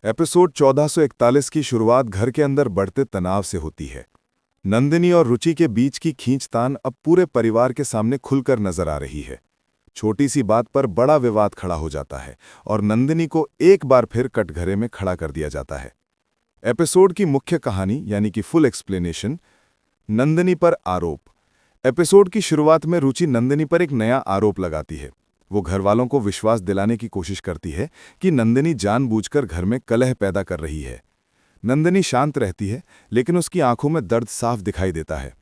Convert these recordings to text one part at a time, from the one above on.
Episode 1441 की शुरुआत घर के अंदर बढ़ते तनाव से होती है। नंदिनी और रुचि के बीच की खींचतान अब पूरे परिवार के सामने खुलकर नजर आ रही है। छोटी सी बात पर बड़ा विवाद खड़ा हो जाता है और नंदिनी को एक बार फिर कटघरे में खड़ा कर दिया जाता है। एपिसोड की मुख्य कहानी यानी कि फुल एक्सप्लेनेशन। नंदिनी पर आरोप। एपिसोड की शुरुआत में रुचि नंदिनी पर एक नया आरोप लगाती है। वो घरवालों को विश्वास दिलाने की कोशिश करती है कि नंदिनी जानबूझकर घर में कलह पैदा कर रही है। नंदिनी शांत रहती है, लेकिन उसकी आंखों में दर्द साफ दिखाई देता है।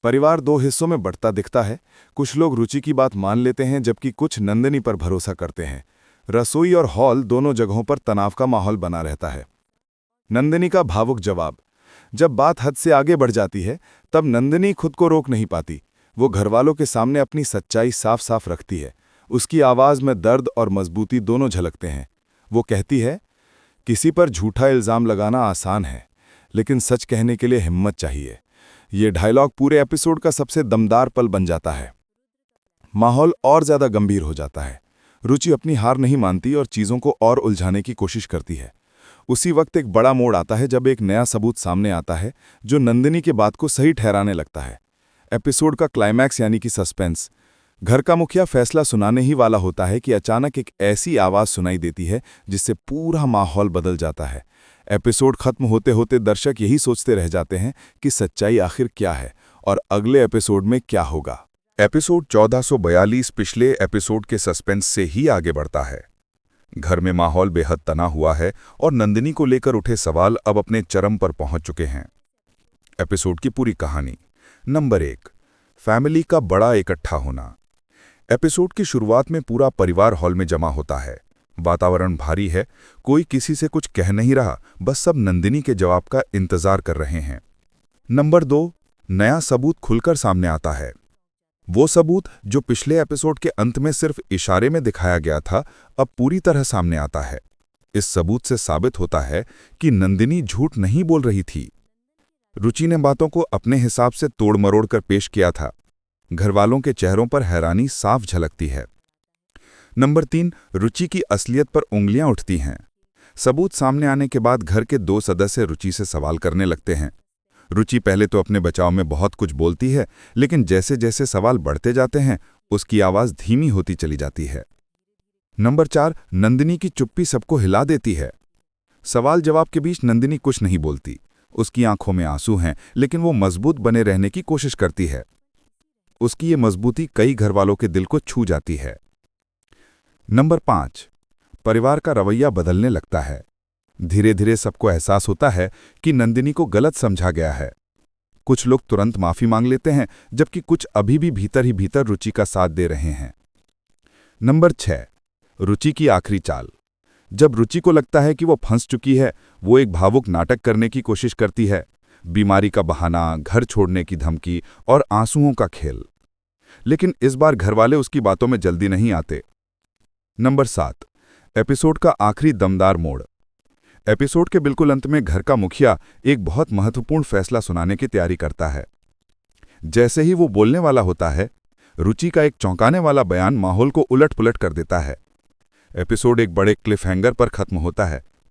परिवार दो हिस्सों में बढ़ता दिखता है। कुछ लोग रुचि की बात मान लेते हैं, जबकि कुछ नंदिनी पर भरोसा करते हैं। रसोई और हॉल दोनों जगहों पर तनाव का माहौल बना रहता है। नंदिनी का भावुक जवाब। जब बात हद से आगे बढ़ जाती है, तब नंदिनी खुद को रोक नहीं पाती। वो घरवालों के सामने अपनी सच्चाई साफ साफ रखती है। उसकी आवाज में दर्द और मजबूती दोनों झलकते हैं। वो कहती है, किसी पर झूठा इल्जाम लगाना आसान है, लेकिन सच कहने के लिए हिम्मत चाहिए। ये डायलॉग पूरे एपिसोड का सबसे दमदार पल बन जाता है। माहौल और ज्यादा गंभीर हो जाता है। रुचि अपनी हार नहीं मानती और चीजों को और उलझाने की कोशिश करती है। उसी वक्त एक बड़ा मोड़ आता है जब एक नया सबूत सामने आता है जो नंदिनी के बात को सही ठहराने लगता है। एपिसोड का क्लाइमैक्स यानी कि सस्पेंस। घर का मुखिया फैसला सुनाने ही वाला होता है कि अचानक एक ऐसी आवाज सुनाई देती है जिससे पूरा माहौल बदल जाता है। एपिसोड खत्म होते होते दर्शक यही सोचते रह जाते हैं कि सच्चाई आखिर क्या है और अगले एपिसोड में क्या होगा। एपिसोड 1442 पिछले एपिसोड के सस्पेंस से ही आगे बढ़ता है। घर में माहौल बेहद तना हुआ है और नंदिनी को लेकर उठे सवाल अब अपने चरम पर पहुंच चुके हैं। एपिसोड की पूरी कहानी। नंबर 1, फैमिली का बड़ा इकट्ठा होना। एपिसोड की शुरुआत में पूरा परिवार हॉल में जमा होता है। वातावरण भारी है, कोई किसी से कुछ कह नहीं रहा, बस सब नंदिनी के जवाब का इंतजार कर रहे हैं। नंबर 2, नया सबूत खुलकर सामने आता है। वो सबूत जो पिछले एपिसोड के अंत में सिर्फ इशारे में दिखाया गया था, अब पूरी तरह सामने आता है। इस सबूत से साबित होता है कि नंदिनी झूठ नहीं बोल रही थी। रुचि ने बातों को अपने हिसाब से तोड़ मरोड़ कर पेश किया था। घरवालों के चेहरों पर हैरानी साफ झलकती है। नंबर 3, रुचि की असलियत पर उंगलियां उठती हैं। सबूत सामने आने के बाद घर के 2 सदस्य रुचि से सवाल करने लगते हैं। रुचि पहले तो अपने बचाव में बहुत कुछ बोलती है, लेकिन जैसे जैसे सवाल बढ़ते जाते हैं उसकी आवाज धीमी होती चली जाती है। नंबर 4, नंदिनी की चुप्पी सबको हिला देती है। सवाल जवाब के बीच नंदिनी कुछ नहीं बोलती। उसकी आंखों में आंसू हैं, लेकिन वो मजबूत बने रहने की कोशिश करती है। उसकी ये मजबूती कई घरवालों के दिल को छू जाती है। नंबर 5, परिवार का रवैया बदलने लगता है। धीरे धीरे सबको एहसास होता है कि नंदिनी को गलत समझा गया है। कुछ लोग तुरंत माफी मांग लेते हैं, जबकि कुछ अभी भी भीतर ही भीतर रुचि का साथ दे रहे हैं। नंबर 6, रुचि की आखिरी चाल। जब रुचि को लगता है कि वो फंस चुकी है, वो एक भावुक नाटक करने की कोशिश करती है। बीमारी का बहाना, घर छोड़ने की धमकी और आंसुओं का खेल। लेकिन इस बार घरवाले उसकी बातों में जल्दी नहीं आते। नंबर 7, एपिसोड का आखिरी दमदार मोड़। एपिसोड के बिल्कुल अंत में घर का मुखिया एक बहुत महत्वपूर्ण फैसला सुनाने की तैयारी करता है। जैसे ही वो बोलने वाला होता है, रुचि का एक चौंकाने वाला बयान माहौल को उलट पुलट कर देता है। एपिसोड एक बड़े क्लिफहैंगर पर खत्म होता है,